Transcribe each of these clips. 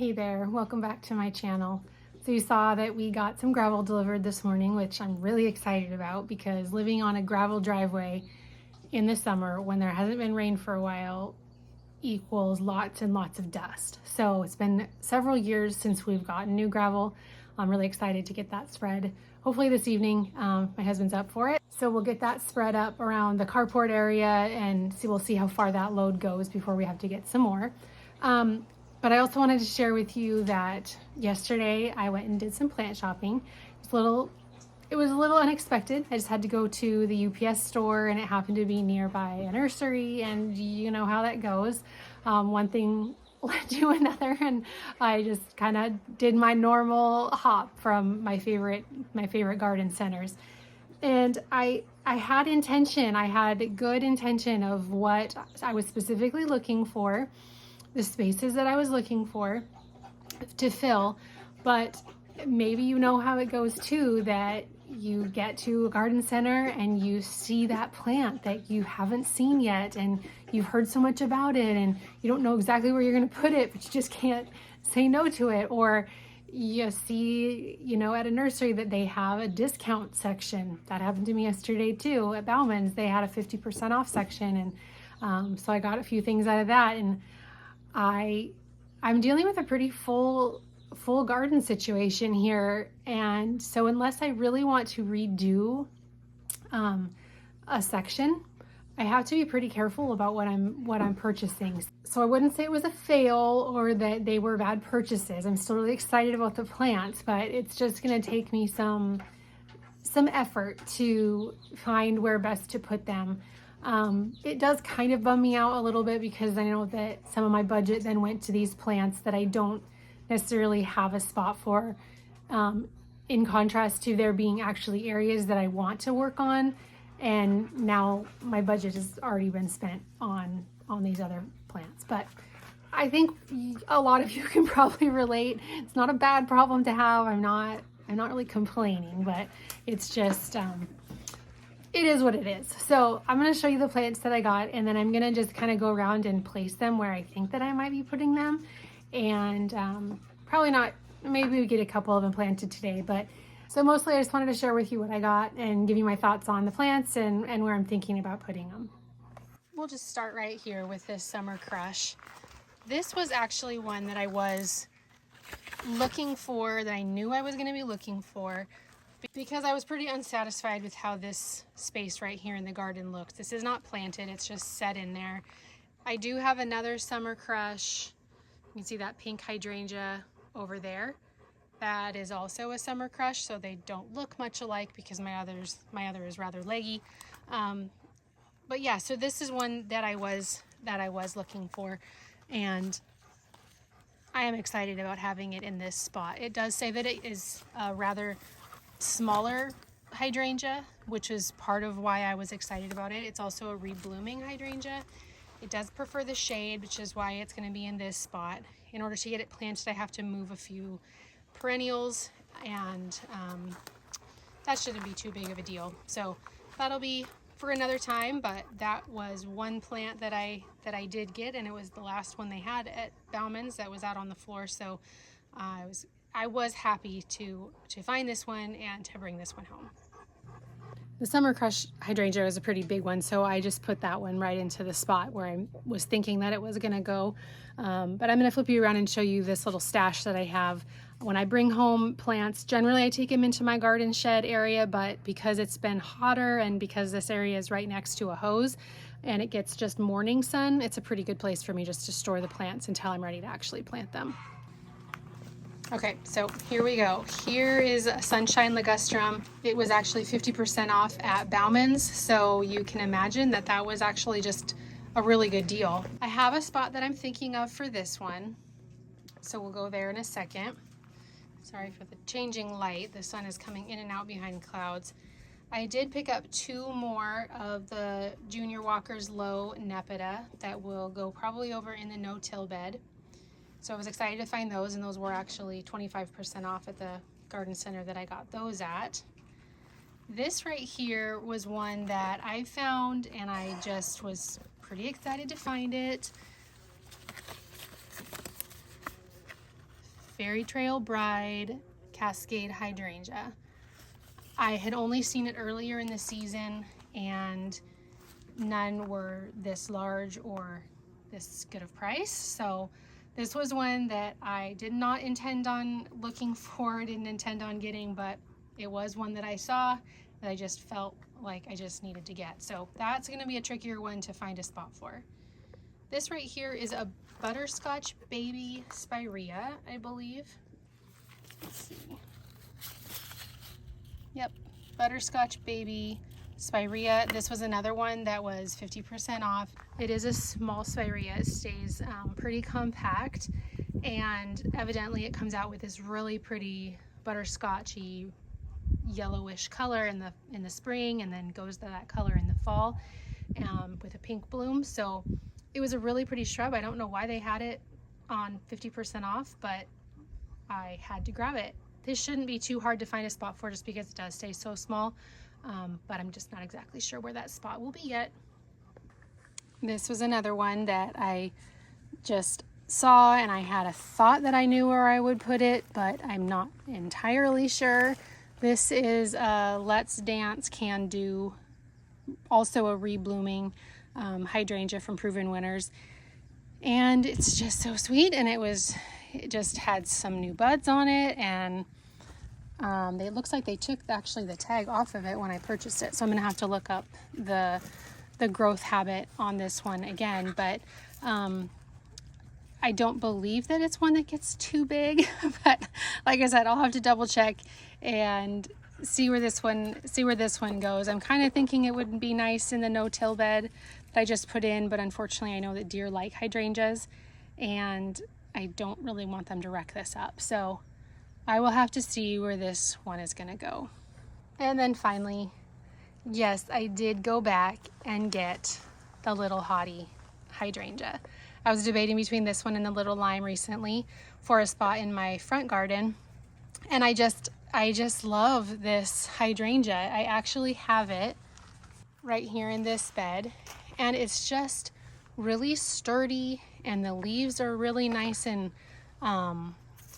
Hey there, welcome back to my channel. So you saw that we got some gravel delivered this morning, which I'm really excited about because living on a gravel driveway in the summer when there hasn't been rain for a while equals lots and lots of dust. So it's been several years since we've gotten new gravel. I'm really excited to get that spread. Hopefully this evening, my husband's up for it. So we'll get that spread up around the carport area and we'll see how far that load goes before we have to get some more. But I also wanted to share with you that yesterday I went and did some plant shopping. It was a little unexpected. I just had to go to the UPS store and it happened to be nearby a nursery, and you know how that goes. One thing led to another, and I just kind of did my normal hop from my favorite garden centers. And I had intention, I had good intention of what I was specifically looking for, the spaces that I was looking for to fill. But maybe you know how it goes too, that you get to a garden center and you see that plant that you haven't seen yet and you've heard so much about it and you don't know exactly where you're going to put it, but you just can't say no to it. Or you see, at a nursery that they have a discount section. That happened to me yesterday too. At Bauman's, they had a 50% off section, and so I got a few things out of that. And I'm dealing with a pretty full garden situation here, and so unless I really want to redo a section, I have to be pretty careful about what I'm purchasing. So I wouldn't say it was a fail or that they were bad purchases. I'm still really excited about the plants, but it's just going to take me some effort to find where best to put them. It does kind of bum me out a little bit because I know that some of my budget then went to these plants that I don't necessarily have a spot for, in contrast to there being actually areas that I want to work on, and now my budget has already been spent on these other plants. But I think a lot of you can probably relate. It's not a bad problem to have. I'm not really complaining, but it's just it is what it is. So I'm going to show you the plants that I got, and then I'm going to just kind of go around and place them where I think that I might be putting them. And probably not, maybe we get a couple of them planted today, but so mostly I just wanted to share with you what I got and give you my thoughts on the plants and where I'm thinking about putting them. We'll just start right here with this Summer Crush. This was actually one that I was looking for, that I knew I was going to be looking for, because I was pretty unsatisfied with how this space right here in the garden looks. This is not planted, it's just set in there. I do have another Summer Crush. You can see that pink hydrangea over there. That is also a Summer Crush, so they don't look much alike because my other is rather leggy. But yeah, so this is one that I was looking for, and I am excited about having it in this spot. It does say that it is a rather smaller hydrangea, which is part of why I was excited about it. It's also a reblooming hydrangea. It does prefer the shade, which is why it's going to be in this spot. In order to get it planted, I have to move a few perennials, and that shouldn't be too big of a deal. So that'll be for another time, but that was one plant that I did get, and it was the last one they had at Bauman's that was out on the floor. So I was happy to find this one and to bring this one home. The Summer Crush hydrangea is a pretty big one, so I just put that one right into the spot where I was thinking that it was going to go. But I'm going to flip you around and show you this little stash that I have. When I bring home plants, generally I take them into my garden shed area, but because it's been hotter and because this area is right next to a hose and it gets just morning sun, it's a pretty good place for me just to store the plants until I'm ready to actually plant them. Okay, so here we go. Here is a Sunshine Ligustrum. It was actually 50% off at Bauman's, so you can imagine that that was actually just a really good deal. I have a spot that I'm thinking of for this one, so we'll go there in a second. Sorry for the changing light. The sun is coming in and out behind clouds. I did pick up 2 more of the Junior Walker's Low Nepeta that will go probably over in the no-till bed. So I was excited to find those, and those were actually 25% off at the garden center that I got those at. This right here was one that I found, and I just was pretty excited to find it. Fairy Trail Bride Cascade Hydrangea. I had only seen it earlier in the season and none were this large or this good of price. So this was one that I did not intend on looking for, didn't intend on getting, but it was one that I saw that I just felt like I just needed to get. So that's going to be a trickier one to find a spot for. This right here is a Butterscotch Baby Spirea, I believe. Let's see. Yep, Butterscotch Baby Spirea. This was another one that was 50% off. It is a small Spirea. It stays pretty compact, and evidently it comes out with this really pretty butterscotchy yellowish color in the spring, and then goes to that color in the fall with a pink bloom. So it was a really pretty shrub. I don't know why they had it on 50% off, but I had to grab it. This shouldn't be too hard to find a spot for just because it does stay so small, but I'm just not exactly sure where that spot will be yet. This was another one that I just saw and I had a thought that I knew where I would put it, but I'm not entirely sure. This is a Let's Dance Can Do, also a reblooming hydrangea from Proven Winners, and it's just so sweet. And it just had some new buds on it, and it looks like they took actually the tag off of it when I purchased it, so I'm gonna have to look up the growth habit on this one again. But I don't believe that it's one that gets too big, but like I said, I'll have to double check and see where this one goes. I'm kind of thinking it would be nice in the no-till bed that I just put in, but unfortunately I know that deer like hydrangeas and I don't really want them to wreck this up. So I will have to see where this one is gonna go. And then finally, yes, I did go back and get the Little Hottie hydrangea. I was debating between this one and the Little Lime recently for a spot in my front garden, and I just love this hydrangea. I actually have it right here in this bed, and it's just really sturdy, and the leaves are really nice and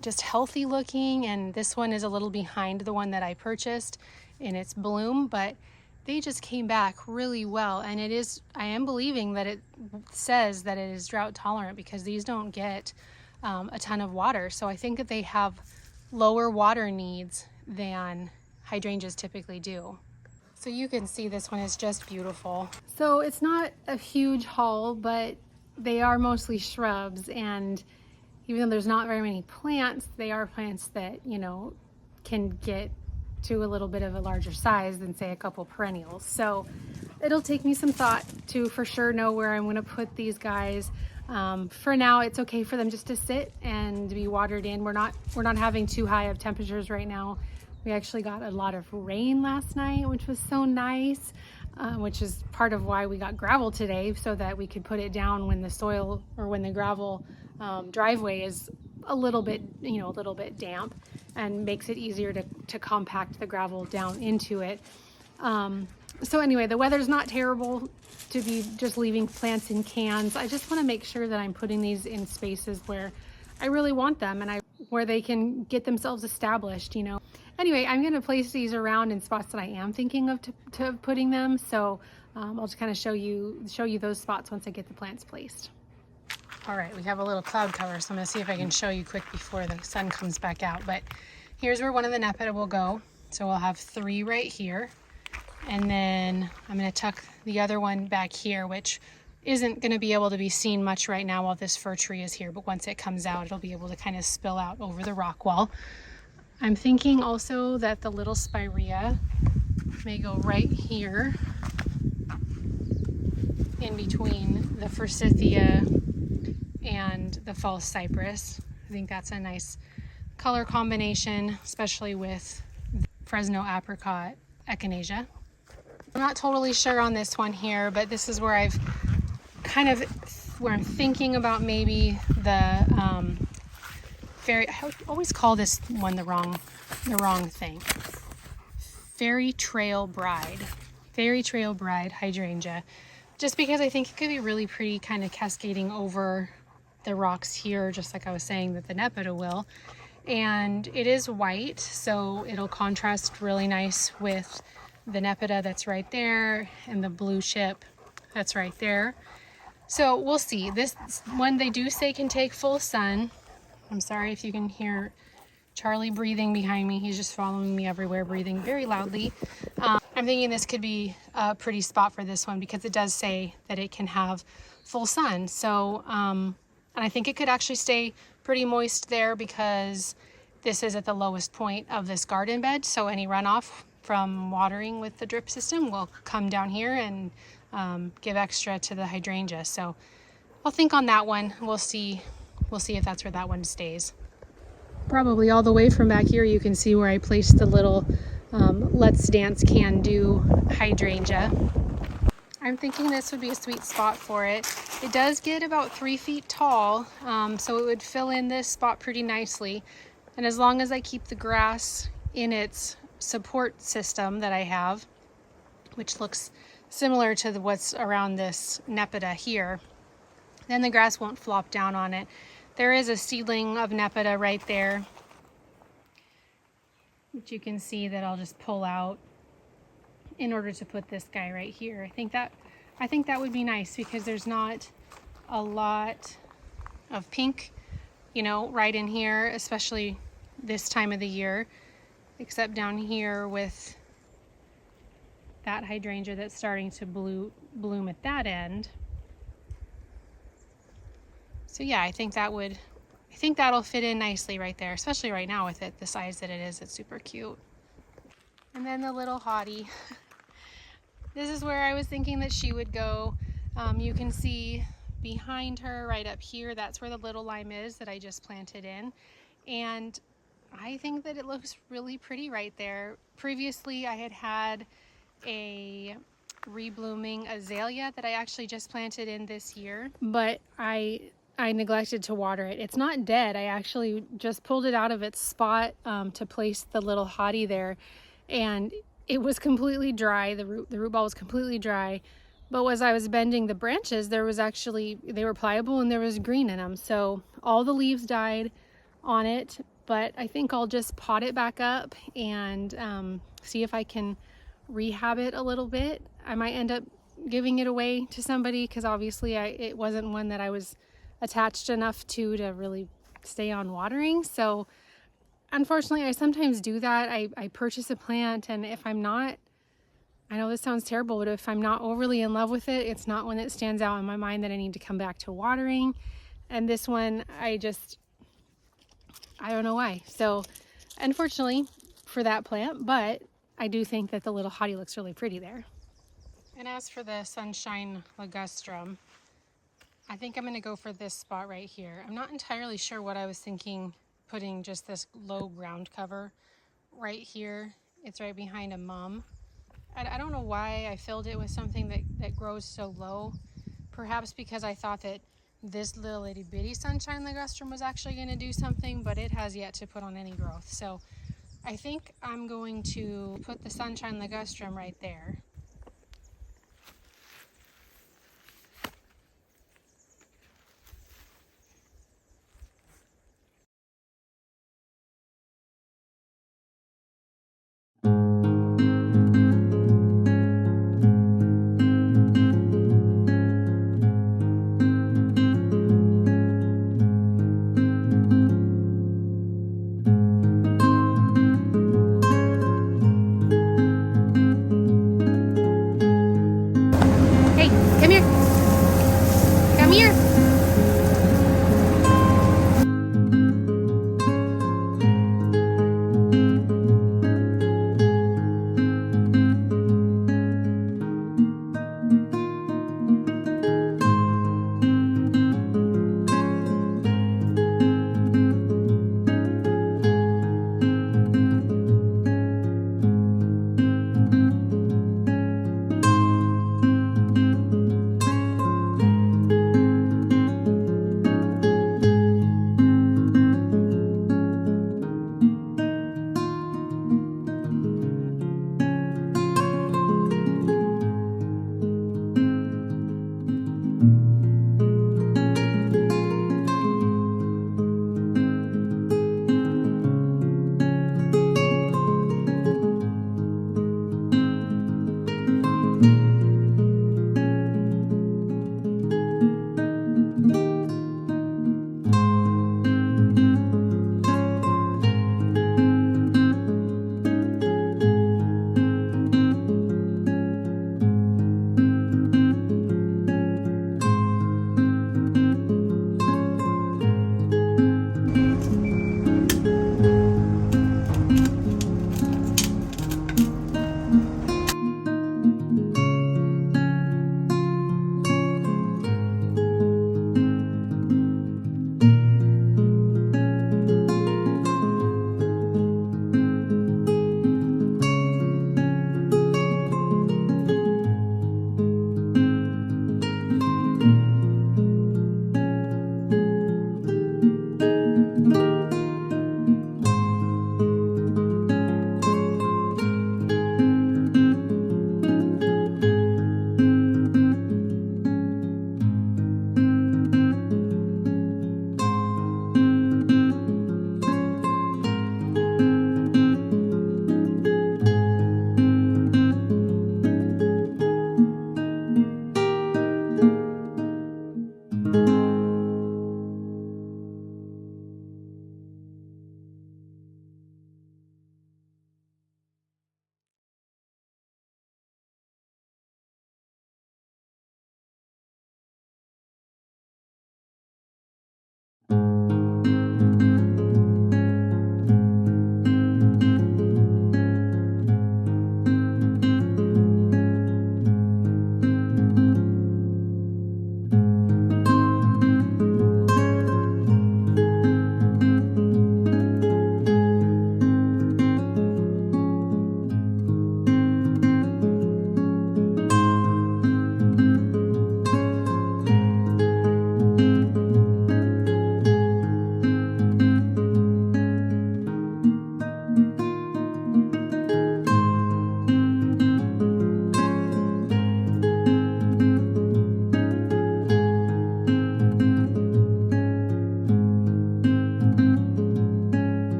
just healthy looking. And this one is a little behind the one that I purchased in its bloom, but they just came back really well. And I am believing that it says that it is drought tolerant because these don't get a ton of water. So I think that they have lower water needs than hydrangeas typically do. So you can see this one is just beautiful. So it's not a huge haul, but they are mostly shrubs, and even though there's not very many plants, they are plants that, you know, can get to a little bit of a larger size than say a couple perennials. So it'll take me some thought to for sure know where I'm going to put these guys. For now, it's okay for them just to sit and be watered in. We're not having too high of temperatures right now. We actually got a lot of rain last night, which was so nice, which is part of why we got gravel today, so that we could put it down when the soil or when the gravel driveway is a little bit damp, and makes it easier to compact the gravel down into it. So anyway, the weather's not terrible to be just leaving plants in cans. I just want to make sure that I'm putting these in spaces where I really want them and where they can get themselves established, you know. Anyway, I'm going to place these around in spots that I am thinking of to putting them. So I'll just kind of show you those spots once I get the plants placed. All right, we have a little cloud cover, so I'm going to see if I can show you quick before the sun comes back out. But here's where one of the Nepeta will go. So we'll have 3 right here. And then I'm going to tuck the other one back here, which isn't going to be able to be seen much right now while this fir tree is here. But once it comes out, it'll be able to kind of spill out over the rock wall. I'm thinking also that the little Spirea may go right here in between the Forsythia and the false cypress. I think that's a nice color combination, especially with Fresno apricot echinacea. I'm not totally sure on this one here, but this is where I'm thinking about maybe the I always call this one the wrong thing. Fairy Trail Bride hydrangea, just because I think it could be really pretty, kind of cascading over the rocks here, just like I was saying that the Nepeta will. and it is white, so it'll contrast really nice with the Nepeta that's right there and the blue ship that's right there. So we'll see. This one they do say can take full sun. I'm sorry if you can hear Charlie breathing behind me. He's just following me everywhere, breathing very loudly. I'm thinking this could be a pretty spot for this one because it does say that it can have full sun. So, and I think it could actually stay pretty moist there because this is at the lowest point of this garden bed. So any runoff from watering with the drip system will come down here and give extra to the hydrangea. So I'll think on that one. We'll see if that's where that one stays. Probably all the way from back here you can see where I placed the little Let's Dance Can Do hydrangea. I'm thinking this would be a sweet spot for it. It does get about 3 feet tall, so it would fill in this spot pretty nicely. And as long as I keep the grass in its support system that I have, which looks similar to what's around this Nepeta here, then the grass won't flop down on it. There is a seedling of Nepeta right there, which you can see that I'll just pull out in order to put this guy right here. I think that would be nice because there's not a lot of pink, you know, right in here, especially this time of the year, except down here with that hydrangea that's starting to bloom at that end. So yeah, I think that'll fit in nicely right there, especially right now with it the size that it is. It's super cute. And then the little hottie. This is where I was thinking that she would go. You can see behind her right up here, that's where the little lime is that I just planted in. And I think that it looks really pretty right there. Previously, I had a reblooming azalea that I actually just planted in this year, but I neglected to water it. It's not dead. I actually just pulled it out of its spot to place the little hottie there, and it was completely dry. The root ball was completely dry, but as I was bending the branches, they were pliable and there was green in them. So all the leaves died on it, but I think I'll just pot it back up and see if I can rehab it a little bit. I might end up giving it away to somebody because obviously it wasn't one that I was attached enough to really stay on watering. So unfortunately, I sometimes do that. I purchase a plant, and if I'm not, I know this sounds terrible, but if I'm not overly in love with it, it's not one that stands out in my mind that I need to come back to watering. And this one, I don't know why. So unfortunately for that plant, but I do think that the little hottie looks really pretty there. And as for the Sunshine Ligustrum, I think I'm going to go for this spot right here. I'm not entirely sure what I was thinking putting just this low ground cover right here. It's right behind a mum. I don't know why I filled it with something that grows so low. Perhaps because I thought that this little itty bitty Sunshine Ligustrum was actually going to do something, but it has yet to put on any growth. So I think I'm going to put the Sunshine Ligustrum right there.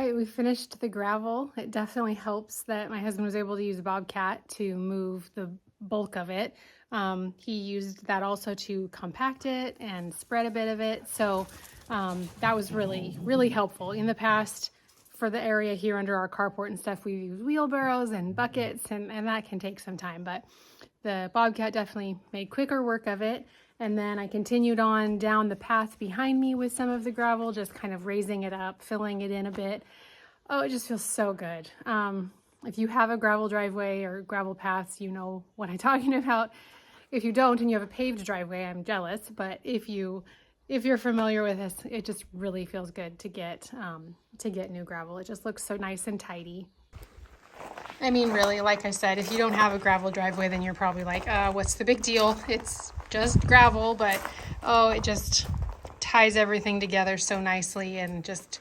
right, we finished the gravel. It definitely helps that my husband was able to use a Bobcat to move the bulk of it. He used that also to compact it and spread a bit of it. So that was really, really helpful. In the past, for the area here under our carport and stuff, we use wheelbarrows and buckets, and that can take some time. But the Bobcat definitely made quicker work of it. And then I continued on down the path behind me with some of the gravel, just kind of raising it up, filling it in a bit. Oh, it just feels so good. If you have a gravel driveway or gravel paths, you know what I'm talking about. If you don't and you have a paved driveway, I'm jealous. But if you're familiar with this, it just really feels good to get new gravel. It just looks so nice and tidy. I mean, really, like I said, if you don't have a gravel driveway, then you're probably like, what's the big deal? It's just gravel, but oh, it just ties everything together so nicely and just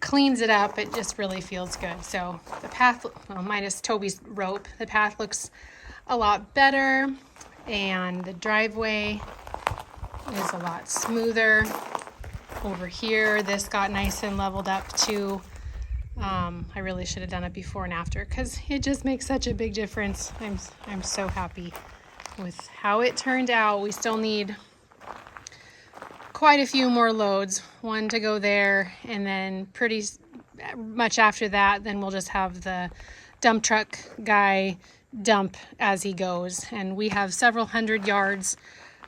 cleans it up. It just really feels good. So the path, well, minus Toby's rope, the path looks a lot better, and the driveway is a lot smoother. Over here, this got nice and leveled up too. I really should have done it before and after because it just makes such a big difference. I'm so happy with how it turned out. We still need quite a few more loads, one to go there, and then pretty much after that, then we'll just have the dump truck guy dump as he goes. And we have several hundred yards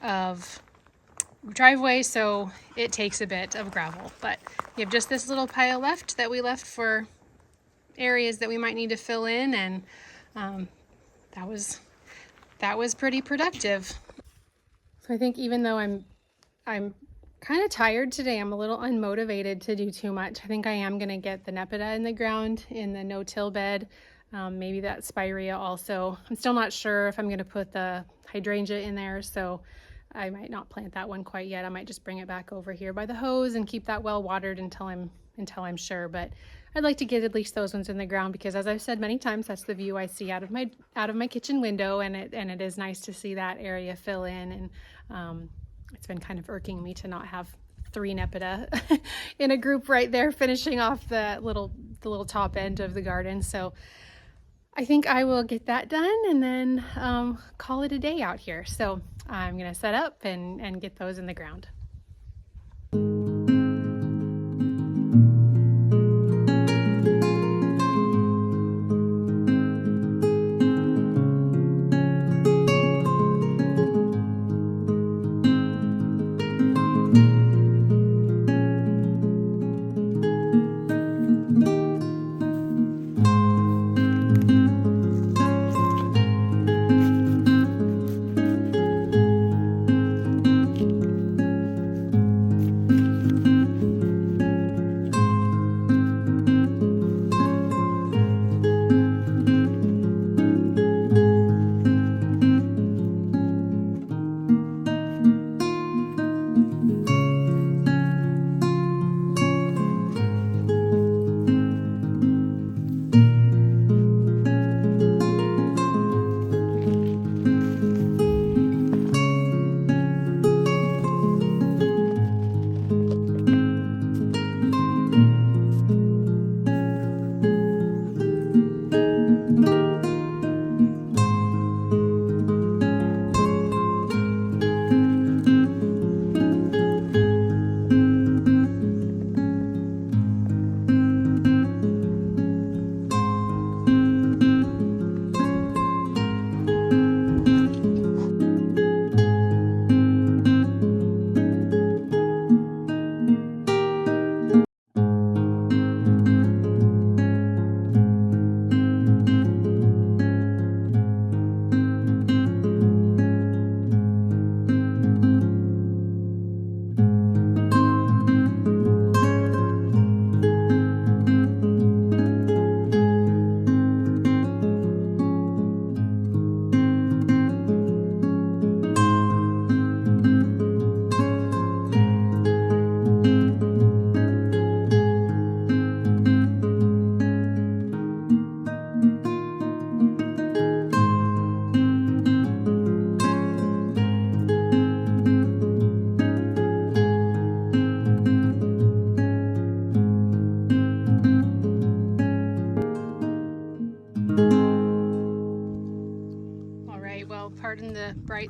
of driveway, so it takes a bit of gravel, but we have just this little pile left that we left for areas that we might need to fill in, and that was pretty productive. So I think even though I'm kind of tired today, I'm a little unmotivated to do too much. I think I am going to get the Nepeta in the ground in the no-till bed, maybe that Spirea also. I'm still not sure if I'm going to put the hydrangea in there, so I might not plant that one quite yet. I might just bring it back over here by the hose and keep that well watered until I'm sure. But I'd like to get at least those ones in the ground because, as I've said many times, that's the view I see out of my kitchen window, and it is nice to see that area fill in. And it's been kind of irking me to not have 3 Nepeta in a group right there, finishing off the little top end of the garden. So I think I will get that done and then call it a day out here. So I'm going to set up and get those in the ground.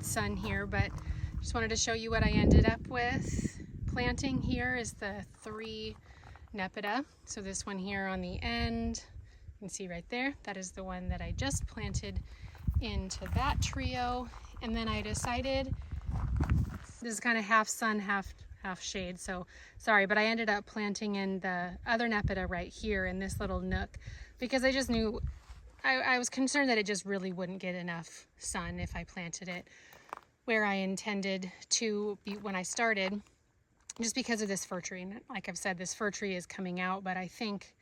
great sun here, but just wanted to show you what I ended up with. Planting here is the 3 Nepeta. So this one here on the end, you can see right there, that is the one that I just planted into that trio. And then I decided, this is kind of half sun, half shade, so sorry, but I ended up planting in the other Nepeta right here in this little nook because I just knew, I was concerned that it just really wouldn't get enough sun if I planted it where I intended to be when I started, just because of this fir tree. And like I've said, this fir tree is coming out, but I think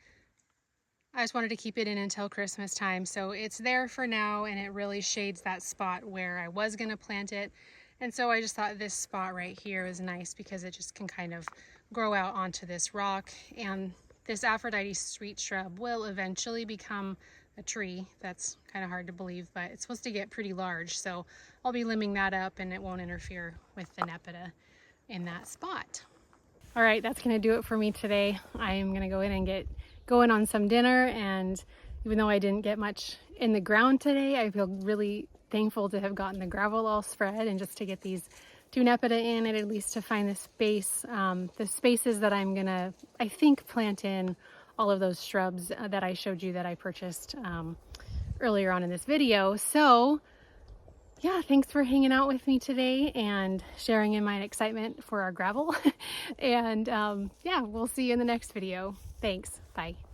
I just wanted to keep it in until Christmas time. So it's there for now, and it really shades that spot where I was going to plant it. And so I just thought this spot right here is nice because it just can kind of grow out onto this rock. And this Aphrodite street shrub will eventually become a tree. That's kind of hard to believe, but it's supposed to get pretty large. So I'll be limbing that up and it won't interfere with the Nepeta in that spot. All right, that's gonna do it for me today. I am gonna go in and get going on some dinner, and even though I didn't get much in the ground today, I feel really thankful to have gotten the gravel all spread and just to get these 2 Nepeta in, and at least to find the space, the spaces that I'm gonna, I think, plant in all of those shrubs that I showed you that I purchased earlier on in this video. So yeah, thanks for hanging out with me today and sharing in my excitement for our gravel. And yeah, we'll see you in the next video. Thanks. Bye.